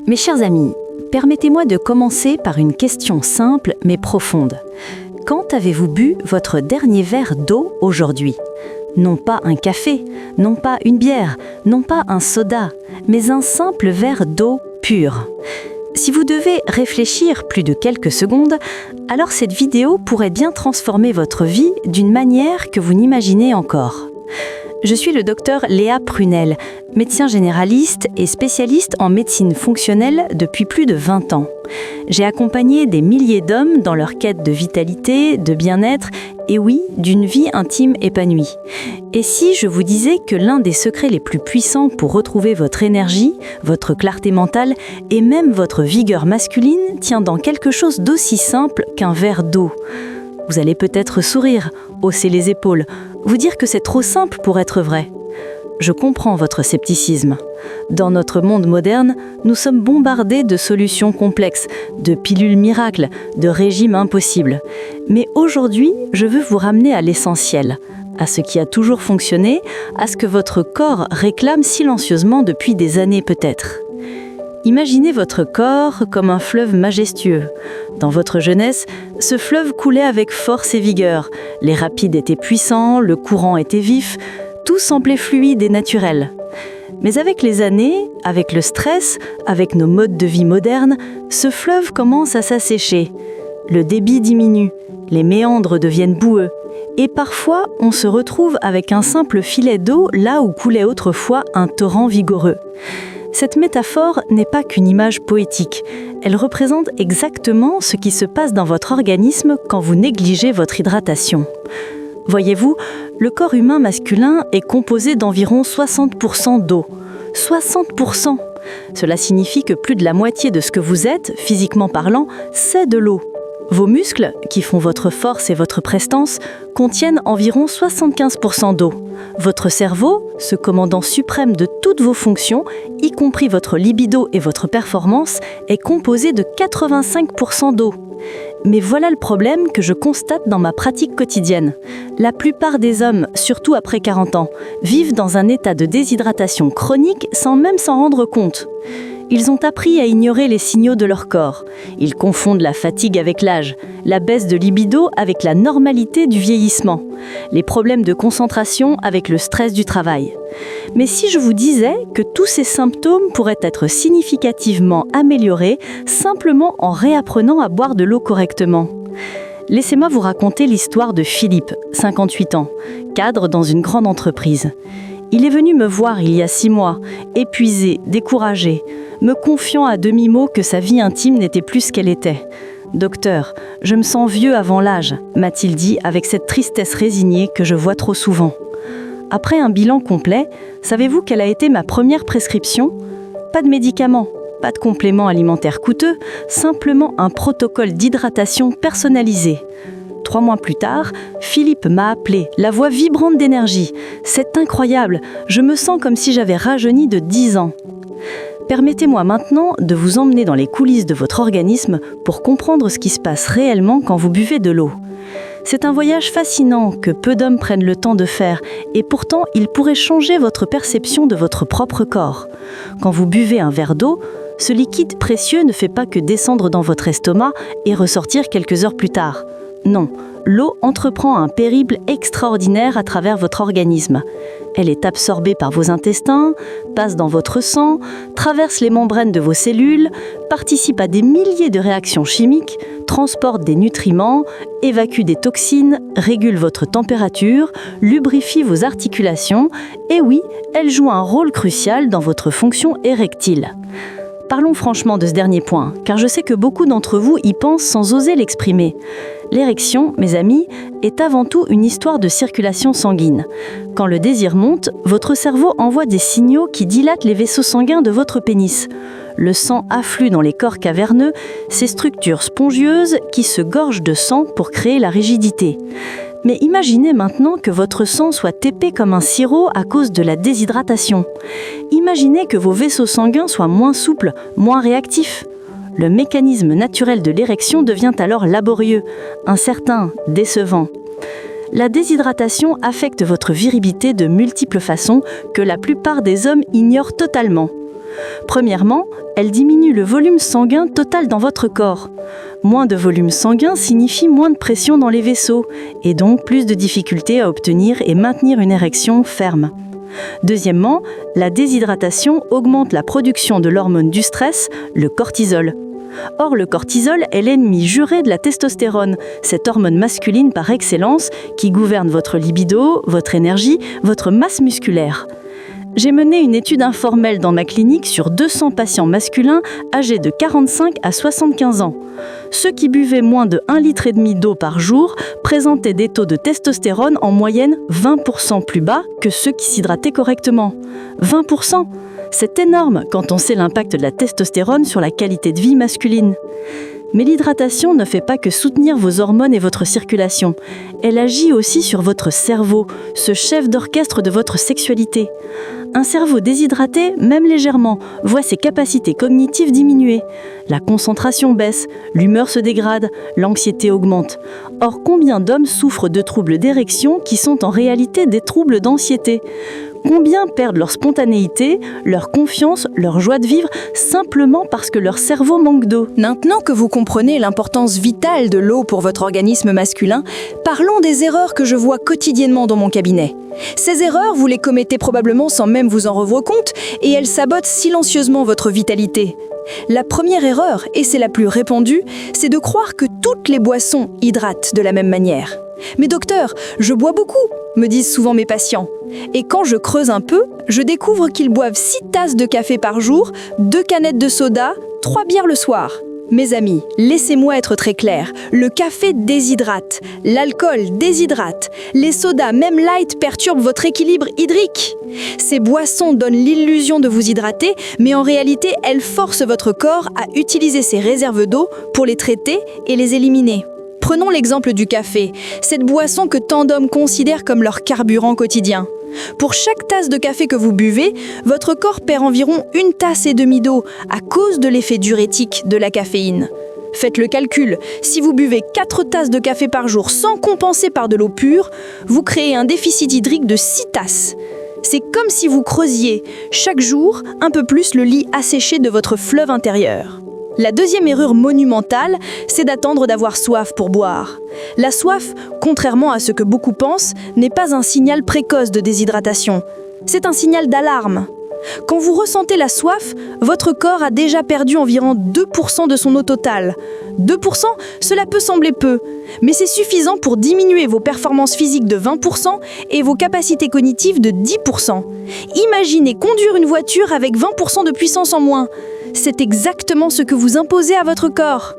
Mes chers amis, permettez-moi de commencer par une question simple mais profonde. Quand avez-vous bu votre dernier verre d'eau aujourd'hui ? Non pas un café, non pas une bière, non pas un soda, mais un simple verre d'eau pure. Si vous devez réfléchir plus de quelques secondes, alors cette vidéo pourrait bien transformer votre vie d'une manière que vous n'imaginez encore. Je suis le docteur Léa Prunel, médecin généraliste et spécialiste en médecine fonctionnelle depuis plus de 20 ans. J'ai accompagné des milliers d'hommes dans leur quête de vitalité, de bien-être et oui, d'une vie intime épanouie. Et si je vous disais que l'un des secrets les plus puissants pour retrouver votre énergie, votre clarté mentale et même votre vigueur masculine tient dans quelque chose d'aussi simple qu'un verre d'eau ? Vous allez peut-être sourire, hausser les épaules, vous dire que c'est trop simple pour être vrai. Je comprends votre scepticisme. Dans notre monde moderne, nous sommes bombardés de solutions complexes, de pilules miracles, de régimes impossibles. Mais aujourd'hui, je veux vous ramener à l'essentiel, à ce qui a toujours fonctionné, à ce que votre corps réclame silencieusement depuis des années peut-être. Imaginez votre corps comme un fleuve majestueux. Dans votre jeunesse, ce fleuve coulait avec force et vigueur. Les rapides étaient puissants, le courant était vif, tout semblait fluide et naturel. Mais avec les années, avec le stress, avec nos modes de vie modernes, ce fleuve commence à s'assécher. Le débit diminue, les méandres deviennent boueux. Et parfois, on se retrouve avec un simple filet d'eau là où coulait autrefois un torrent vigoureux. Cette métaphore n'est pas qu'une image poétique. Elle représente exactement ce qui se passe dans votre organisme quand vous négligez votre hydratation. Voyez-vous, le corps humain masculin est composé d'environ 60% d'eau. 60%! Cela signifie que plus de la moitié de ce que vous êtes, physiquement parlant, c'est de l'eau. Vos muscles, qui font votre force et votre prestance, contiennent environ 75% d'eau. Votre cerveau, ce commandant suprême de toutes vos fonctions, y compris votre libido et votre performance, est composé de 85% d'eau. Mais voilà le problème que je constate dans ma pratique quotidienne. La plupart des hommes, surtout après 40 ans, vivent dans un état de déshydratation chronique sans même s'en rendre compte. Ils ont appris à ignorer les signaux de leur corps. Ils confondent la fatigue avec l'âge, la baisse de libido avec la normalité du vieillissement, les problèmes de concentration avec le stress du travail. Mais si je vous disais que tous ces symptômes pourraient être significativement améliorés simplement en réapprenant à boire de l'eau correctement ? Laissez-moi vous raconter l'histoire de Philippe, 58 ans, cadre dans une grande entreprise. Il est venu me voir il y a 6 mois, épuisé, découragé, me confiant à demi-mot que sa vie intime n'était plus ce qu'elle était. « Docteur, je me sens vieux avant l'âge », m'a-t-il dit avec cette tristesse résignée que je vois trop souvent. Après un bilan complet, savez-vous quelle a été ma première prescription ? Pas de médicaments, pas de compléments alimentaires coûteux, simplement un protocole d'hydratation personnalisé. 3 mois plus tard, Philippe m'a appelé, la voix vibrante d'énergie. « C'est incroyable, je me sens comme si j'avais rajeuni de 10 ans. » Permettez-moi maintenant de vous emmener dans les coulisses de votre organisme pour comprendre ce qui se passe réellement quand vous buvez de l'eau. C'est un voyage fascinant que peu d'hommes prennent le temps de faire et pourtant il pourrait changer votre perception de votre propre corps. Quand vous buvez un verre d'eau, ce liquide précieux ne fait pas que descendre dans votre estomac et ressortir quelques heures plus tard. Non, l'eau entreprend un périple extraordinaire à travers votre organisme. Elle est absorbée par vos intestins, passe dans votre sang, traverse les membranes de vos cellules, participe à des milliers de réactions chimiques, transporte des nutriments, évacue des toxines, régule votre température, lubrifie vos articulations et oui, elle joue un rôle crucial dans votre fonction érectile. Parlons franchement de ce dernier point, car je sais que beaucoup d'entre vous y pensent sans oser l'exprimer. L'érection, mes amis, est avant tout une histoire de circulation sanguine. Quand le désir monte, votre cerveau envoie des signaux qui dilatent les vaisseaux sanguins de votre pénis. Le sang afflue dans les corps caverneux, ces structures spongieuses qui se gorgent de sang pour créer la rigidité. Mais imaginez maintenant que votre sang soit épais comme un sirop à cause de la déshydratation. Imaginez que vos vaisseaux sanguins soient moins souples, moins réactifs. Le mécanisme naturel de l'érection devient alors laborieux, incertain, décevant. La déshydratation affecte votre virilité de multiples façons que la plupart des hommes ignorent totalement. Premièrement, elle diminue le volume sanguin total dans votre corps. Moins de volume sanguin signifie moins de pression dans les vaisseaux, et donc plus de difficultés à obtenir et maintenir une érection ferme. Deuxièmement, la déshydratation augmente la production de l'hormone du stress, le cortisol. Or, le cortisol est l'ennemi juré de la testostérone, cette hormone masculine par excellence qui gouverne votre libido, votre énergie, votre masse musculaire. J'ai mené une étude informelle dans ma clinique sur 200 patients masculins âgés de 45 à 75 ans. Ceux qui buvaient moins de 1,5 litre d'eau par jour présentaient des taux de testostérone en moyenne 20% plus bas que ceux qui s'hydrataient correctement. 20%! C'est énorme quand on sait l'impact de la testostérone sur la qualité de vie masculine. Mais l'hydratation ne fait pas que soutenir vos hormones et votre circulation. Elle agit aussi sur votre cerveau, ce chef d'orchestre de votre sexualité. Un cerveau déshydraté, même légèrement, voit ses capacités cognitives diminuer. La concentration baisse, l'humeur se dégrade, l'anxiété augmente. Or, combien d'hommes souffrent de troubles d'érection qui sont en réalité des troubles d'anxiété ? Combien perdent leur spontanéité, leur confiance, leur joie de vivre, simplement parce que leur cerveau manque d'eau ? Maintenant que vous comprenez l'importance vitale de l'eau pour votre organisme masculin, parlons des erreurs que je vois quotidiennement dans mon cabinet. Ces erreurs, vous les commettez probablement sans même vous en rendre compte, et elles sabotent silencieusement votre vitalité. La première erreur, et c'est la plus répandue, c'est de croire que toutes les boissons hydratent de la même manière. « Mais docteur, je bois beaucoup », me disent souvent mes patients. Et quand je creuse un peu, je découvre qu'ils boivent 6 tasses de café par jour, 2 canettes de soda, 3 bières le soir. Mes amis, laissez-moi être très clair, le café déshydrate, l'alcool déshydrate, les sodas, même light, perturbent votre équilibre hydrique. Ces boissons donnent l'illusion de vous hydrater, mais en réalité, elles forcent votre corps à utiliser ses réserves d'eau pour les traiter et les éliminer. Prenons l'exemple du café, cette boisson que tant d'hommes considèrent comme leur carburant quotidien. Pour chaque tasse de café que vous buvez, votre corps perd environ 1,5 tasses d'eau à cause de l'effet diurétique de la caféine. Faites le calcul, si vous buvez 4 tasses de café par jour sans compenser par de l'eau pure, vous créez un déficit hydrique de 6 tasses. C'est comme si vous creusiez chaque jour un peu plus le lit asséché de votre fleuve intérieur. La deuxième erreur monumentale, c'est d'attendre d'avoir soif pour boire. La soif, contrairement à ce que beaucoup pensent, n'est pas un signal précoce de déshydratation. C'est un signal d'alarme. Quand vous ressentez la soif, votre corps a déjà perdu environ 2% de son eau totale. 2%, cela peut sembler peu, mais c'est suffisant pour diminuer vos performances physiques de 20% et vos capacités cognitives de 10%. Imaginez conduire une voiture avec 20% de puissance en moins. C'est exactement ce que vous imposez à votre corps.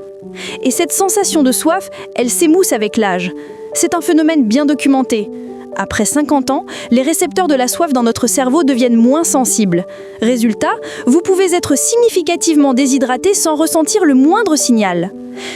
Et cette sensation de soif, elle s'émousse avec l'âge. C'est un phénomène bien documenté. Après 50 ans, les récepteurs de la soif dans notre cerveau deviennent moins sensibles. Résultat, vous pouvez être significativement déshydraté sans ressentir le moindre signal.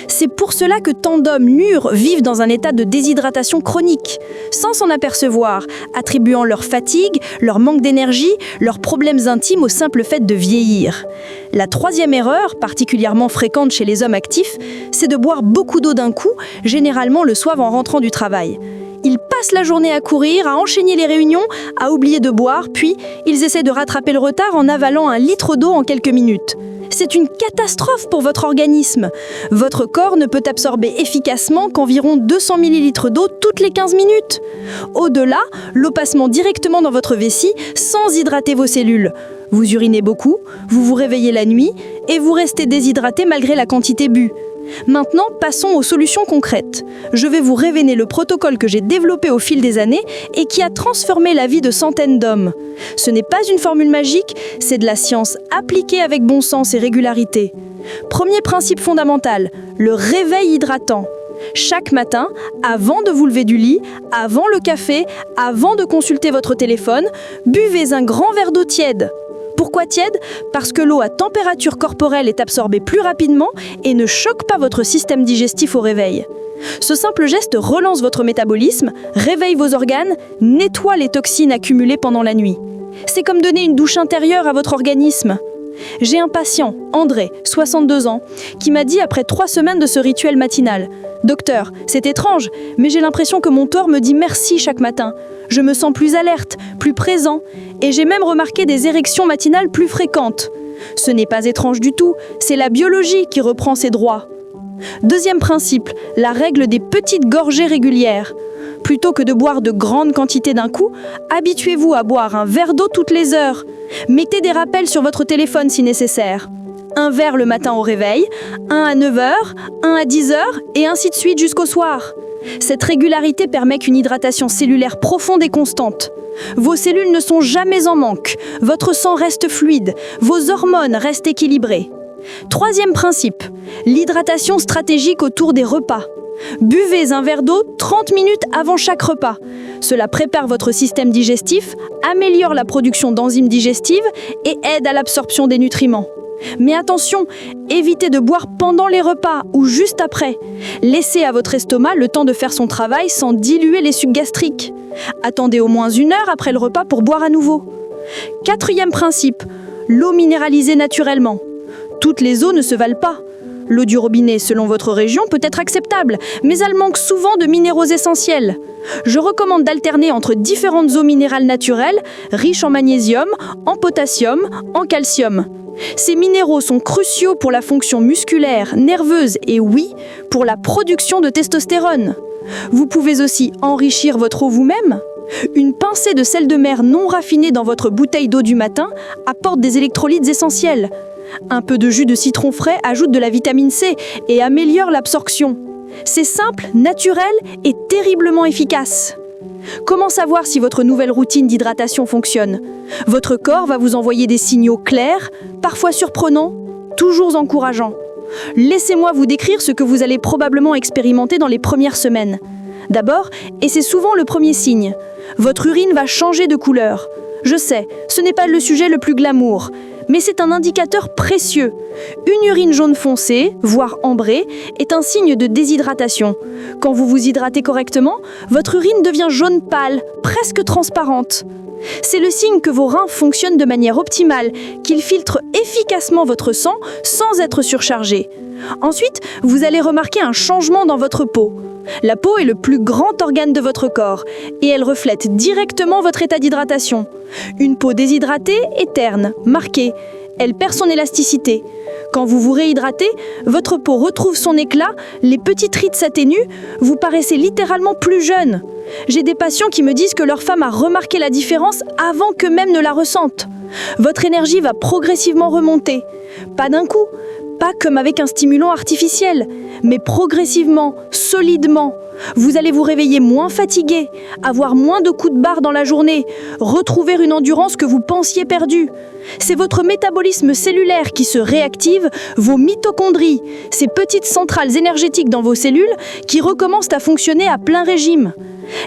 C'est pour cela que tant d'hommes mûrs vivent dans un état de déshydratation chronique, sans s'en apercevoir, attribuant leur fatigue, leur manque d'énergie, leurs problèmes intimes au simple fait de vieillir. La troisième erreur, particulièrement fréquente chez les hommes actifs, c'est de boire beaucoup d'eau d'un coup, généralement le soir en rentrant du travail. Ils passent la journée à courir, à enchaîner les réunions, à oublier de boire, puis ils essaient de rattraper le retard en avalant 1 litre d'eau en quelques minutes. C'est une catastrophe pour votre organisme. Votre corps ne peut absorber efficacement qu'environ 200 ml d'eau toutes les 15 minutes. Au-delà, l'eau passe directement dans votre vessie sans hydrater vos cellules. Vous urinez beaucoup, vous vous réveillez la nuit et vous restez déshydraté malgré la quantité bue. Maintenant, passons aux solutions concrètes. Je vais vous révéler le protocole que j'ai développé au fil des années et qui a transformé la vie de centaines d'hommes. Ce n'est pas une formule magique, c'est de la science appliquée avec bon sens et régularité. Premier principe fondamental, le réveil hydratant. Chaque matin, avant de vous lever du lit, avant le café, avant de consulter votre téléphone, buvez un grand verre d'eau tiède. Pourquoi tiède ? Parce que l'eau à température corporelle est absorbée plus rapidement et ne choque pas votre système digestif au réveil. Ce simple geste relance votre métabolisme, réveille vos organes, nettoie les toxines accumulées pendant la nuit. C'est comme donner une douche intérieure à votre organisme. J'ai un patient, André, 62 ans, qui m'a dit après 3 semaines de ce rituel matinal « Docteur, c'est étrange, mais j'ai l'impression que mon corps me dit merci chaque matin. Je me sens plus alerte, plus présent, et j'ai même remarqué des érections matinales plus fréquentes. Ce n'est pas étrange du tout, c'est la biologie qui reprend ses droits. Deuxième principe, la règle des petites gorgées régulières. Plutôt que de boire de grandes quantités d'un coup, habituez-vous à boire un verre d'eau toutes les heures. Mettez des rappels sur votre téléphone si nécessaire. Un verre le matin au réveil, un à 9 h, un à 10 h et ainsi de suite jusqu'au soir. Cette régularité permet qu'une hydratation cellulaire profonde et constante. Vos cellules ne sont jamais en manque, votre sang reste fluide, vos hormones restent équilibrées. Troisième principe, l'hydratation stratégique autour des repas. Buvez un verre d'eau 30 minutes avant chaque repas. Cela prépare votre système digestif, améliore la production d'enzymes digestives et aide à l'absorption des nutriments. Mais attention, évitez de boire pendant les repas ou juste après. Laissez à votre estomac le temps de faire son travail sans diluer les sucs gastriques. Attendez au moins 1 heure après le repas pour boire à nouveau. Quatrième principe, l'eau minéralisée naturellement. Toutes les eaux ne se valent pas. L'eau du robinet, selon votre région, peut être acceptable, mais elle manque souvent de minéraux essentiels. Je recommande d'alterner entre différentes eaux minérales naturelles, riches en magnésium, en potassium, en calcium. Ces minéraux sont cruciaux pour la fonction musculaire, nerveuse et oui, pour la production de testostérone. Vous pouvez aussi enrichir votre eau vous-même. Une pincée de sel de mer non raffiné dans votre bouteille d'eau du matin apporte des électrolytes essentiels. Un peu de jus de citron frais ajoute de la vitamine C et améliore l'absorption. C'est simple, naturel et terriblement efficace. Comment savoir si votre nouvelle routine d'hydratation fonctionne ? Votre corps va vous envoyer des signaux clairs, parfois surprenants, toujours encourageants. Laissez-moi vous décrire ce que vous allez probablement expérimenter dans les premières semaines. D'abord, et c'est souvent le premier signe, votre urine va changer de couleur. Je sais, ce n'est pas le sujet le plus glamour, mais c'est un indicateur précieux. Une urine jaune foncé, voire ambrée, est un signe de déshydratation. Quand vous vous hydratez correctement, votre urine devient jaune pâle, presque transparente. C'est le signe que vos reins fonctionnent de manière optimale, qu'ils filtrent efficacement votre sang sans être surchargés. Ensuite, vous allez remarquer un changement dans votre peau. La peau est le plus grand organe de votre corps et elle reflète directement votre état d'hydratation. Une peau déshydratée est terne, marquée. Elle perd son élasticité. Quand vous vous réhydratez, votre peau retrouve son éclat, les petites rides s'atténuent, vous paraissez littéralement plus jeune. J'ai des patients qui me disent que leur femme a remarqué la différence avant qu'eux-mêmes ne la ressentent. Votre énergie va progressivement remonter. Pas d'un coup, pas comme avec un stimulant artificiel, mais progressivement, solidement. Vous allez vous réveiller moins fatigué, avoir moins de coups de barre dans la journée, retrouver une endurance que vous pensiez perdue. C'est votre métabolisme cellulaire qui se réactive, vos mitochondries, ces petites centrales énergétiques dans vos cellules qui recommencent à fonctionner à plein régime.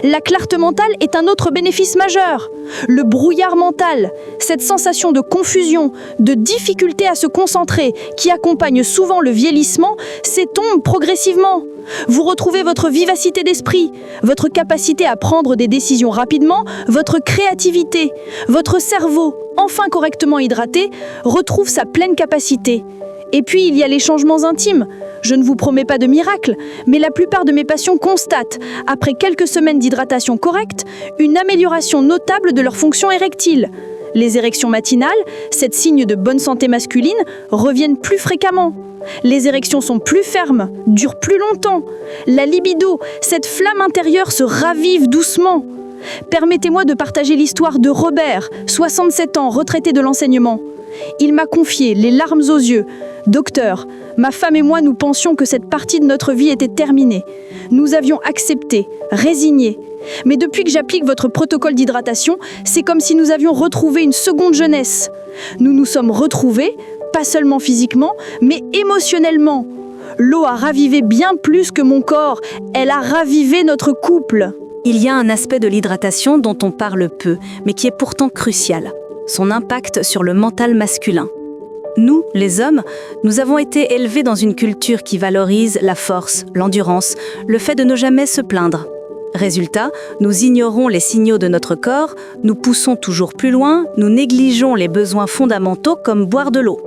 La clarté mentale est un autre bénéfice majeur. Le brouillard mental, cette sensation de confusion, de difficulté à se concentrer qui accompagne souvent le vieillissement, s'estompe progressivement. Vous retrouvez votre vivacité d'esprit, votre capacité à prendre des décisions rapidement, votre créativité. Votre cerveau, enfin correctement hydraté, retrouve sa pleine capacité. Et puis, il y a les changements intimes. Je ne vous promets pas de miracle, mais la plupart de mes patients constatent, après quelques semaines d'hydratation correcte, une amélioration notable de leur fonction érectile. Les érections matinales, cet signe de bonne santé masculine, reviennent plus fréquemment. Les érections sont plus fermes, durent plus longtemps. La libido, cette flamme intérieure se ravive doucement. Permettez-moi de partager l'histoire de Robert, 67 ans, retraité de l'enseignement. Il m'a confié, les larmes aux yeux. « Docteur, ma femme et moi nous pensions que cette partie de notre vie était terminée. Nous avions accepté, résigné. Mais depuis que j'applique votre protocole d'hydratation, c'est comme si nous avions retrouvé une seconde jeunesse. Nous nous sommes retrouvés, pas seulement physiquement, mais émotionnellement. L'eau a ravivé bien plus que mon corps, elle a ravivé notre couple. » Il y a un aspect de l'hydratation dont on parle peu, mais qui est pourtant crucial. Son impact sur le mental masculin. Nous, les hommes, nous avons été élevés dans une culture qui valorise la force, l'endurance, le fait de ne jamais se plaindre. Résultat, nous ignorons les signaux de notre corps, nous poussons toujours plus loin, nous négligeons les besoins fondamentaux comme boire de l'eau.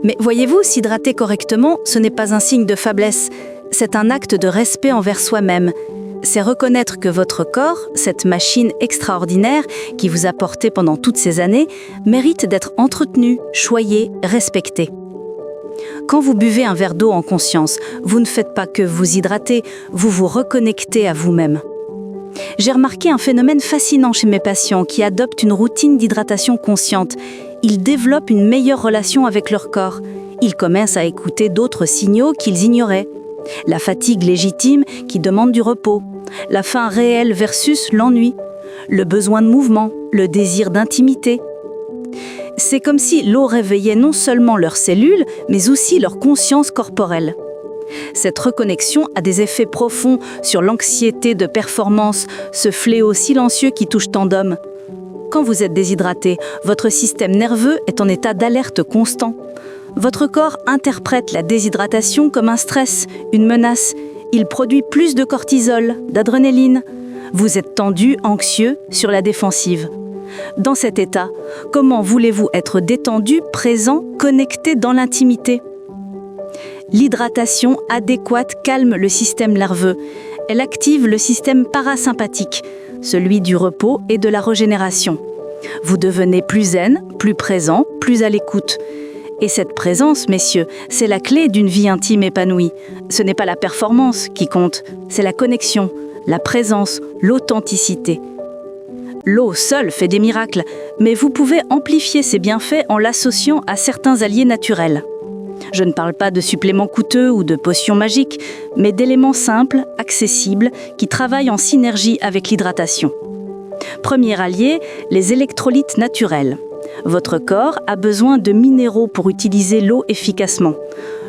Mais voyez-vous, s'hydrater correctement, ce n'est pas un signe de faiblesse, c'est un acte de respect envers soi-même. C'est reconnaître que votre corps, cette machine extraordinaire qui vous a porté pendant toutes ces années, mérite d'être entretenu, choyé, respecté. Quand vous buvez un verre d'eau en conscience, vous ne faites pas que vous hydrater, vous vous reconnectez à vous-même. J'ai remarqué un phénomène fascinant chez mes patients qui adoptent une routine d'hydratation consciente. Ils développent une meilleure relation avec leur corps. Ils commencent à écouter d'autres signaux qu'ils ignoraient. La fatigue légitime qui demande du repos, la faim réelle versus l'ennui, le besoin de mouvement, le désir d'intimité. C'est comme si l'eau réveillait non seulement leurs cellules, mais aussi leur conscience corporelle. Cette reconnexion a des effets profonds sur l'anxiété de performance, ce fléau silencieux qui touche tant d'hommes. Quand vous êtes déshydraté, votre système nerveux est en état d'alerte constant. Votre corps interprète la déshydratation comme un stress, une menace. Il produit plus de cortisol, d'adrénaline. Vous êtes tendu, anxieux, sur la défensive. Dans cet état, comment voulez-vous être détendu, présent, connecté dans l'intimité ? L'hydratation adéquate calme le système nerveux. Elle active le système parasympathique, celui du repos et de la régénération. Vous devenez plus zen, plus présent, plus à l'écoute. Et cette présence, messieurs, c'est la clé d'une vie intime épanouie. Ce n'est pas la performance qui compte, c'est la connexion, la présence, l'authenticité. L'eau seule fait des miracles, mais vous pouvez amplifier ses bienfaits en l'associant à certains alliés naturels. Je ne parle pas de suppléments coûteux ou de potions magiques, mais d'éléments simples, accessibles, qui travaillent en synergie avec l'hydratation. Premier allié, les électrolytes naturels. Votre corps a besoin de minéraux pour utiliser l'eau efficacement.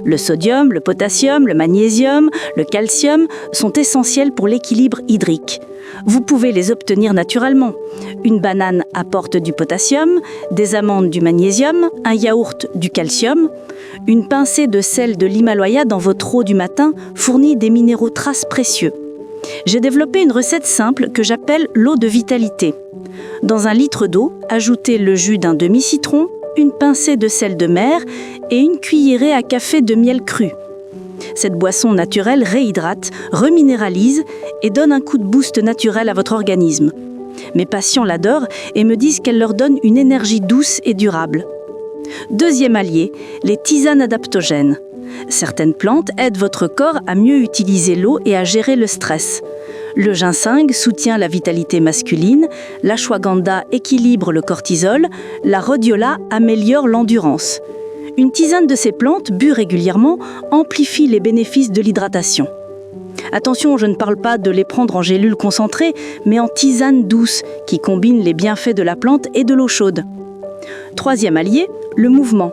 Le sodium, le potassium, le magnésium, le calcium sont essentiels pour l'équilibre hydrique. Vous pouvez les obtenir naturellement. Une banane apporte du potassium, des amandes du magnésium, un yaourt du calcium. Une pincée de sel de l'Himalaya dans votre eau du matin fournit des minéraux traces précieux. J'ai développé une recette simple que j'appelle l'eau de vitalité. Dans 1 litre d'eau, ajoutez le jus d'un demi-citron, une pincée de sel de mer et une cuillerée à café de miel cru. Cette boisson naturelle réhydrate, reminéralise et donne un coup de boost naturel à votre organisme. Mes patients l'adorent et me disent qu'elle leur donne une énergie douce et durable. Deuxième allié, les tisanes adaptogènes. Certaines plantes aident votre corps à mieux utiliser l'eau et à gérer le stress. Le ginseng soutient la vitalité masculine, l'ashwagandha équilibre le cortisol, la rhodiola améliore l'endurance. Une tisane de ces plantes, bue régulièrement, amplifie les bénéfices de l'hydratation. Attention, je ne parle pas de les prendre en gélules concentrées, mais en tisane douce, qui combine les bienfaits de la plante et de l'eau chaude. Troisième allié, le mouvement.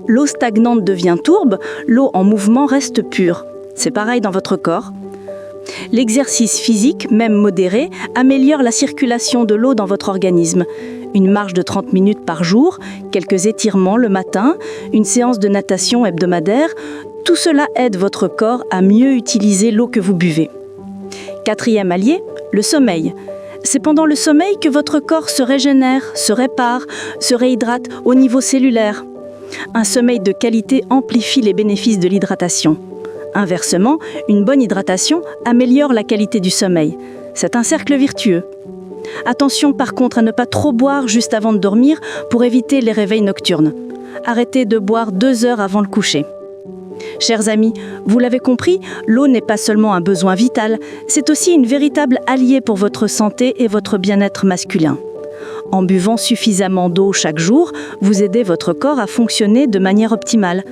L'eau stagnante devient tourbe, l'eau en mouvement reste pure. C'est pareil dans votre corps. L'exercice physique, même modéré, améliore la circulation de l'eau dans votre organisme. Une marche de 30 minutes par jour, quelques étirements le matin, une séance de natation hebdomadaire, tout cela aide votre corps à mieux utiliser l'eau que vous buvez. Quatrième allié, le sommeil. C'est pendant le sommeil que votre corps se régénère, se répare, se réhydrate au niveau cellulaire. Un sommeil de qualité amplifie les bénéfices de l'hydratation. Inversement, une bonne hydratation améliore la qualité du sommeil. C'est un cercle vertueux. Attention par contre à ne pas trop boire juste avant de dormir pour éviter les réveils nocturnes. Arrêtez de boire 2 heures avant le coucher. Chers amis, vous l'avez compris, l'eau n'est pas seulement un besoin vital, c'est aussi une véritable alliée pour votre santé et votre bien-être masculin. En buvant suffisamment d'eau chaque jour, vous aidez votre corps à fonctionner de manière optimale.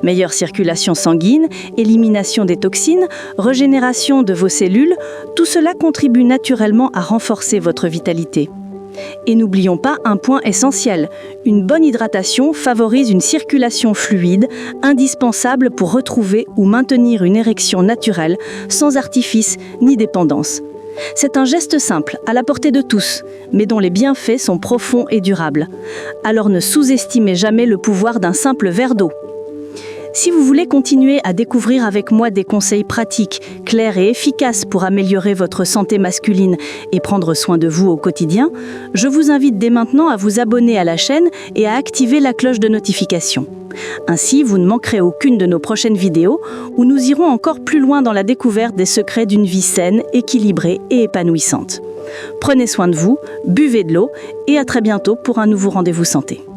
Meilleure circulation sanguine, élimination des toxines, régénération de vos cellules, tout cela contribue naturellement à renforcer votre vitalité. Et n'oublions pas un point essentiel, une bonne hydratation favorise une circulation fluide, indispensable pour retrouver ou maintenir une érection naturelle, sans artifice ni dépendance. C'est un geste simple, à la portée de tous, mais dont les bienfaits sont profonds et durables. Alors ne sous-estimez jamais le pouvoir d'un simple verre d'eau. Si vous voulez continuer à découvrir avec moi des conseils pratiques, clairs et efficaces pour améliorer votre santé masculine et prendre soin de vous au quotidien, je vous invite dès maintenant à vous abonner à la chaîne et à activer la cloche de notification. Ainsi, vous ne manquerez aucune de nos prochaines vidéos où nous irons encore plus loin dans la découverte des secrets d'une vie saine, équilibrée et épanouissante. Prenez soin de vous, buvez de l'eau et à très bientôt pour un nouveau rendez-vous santé.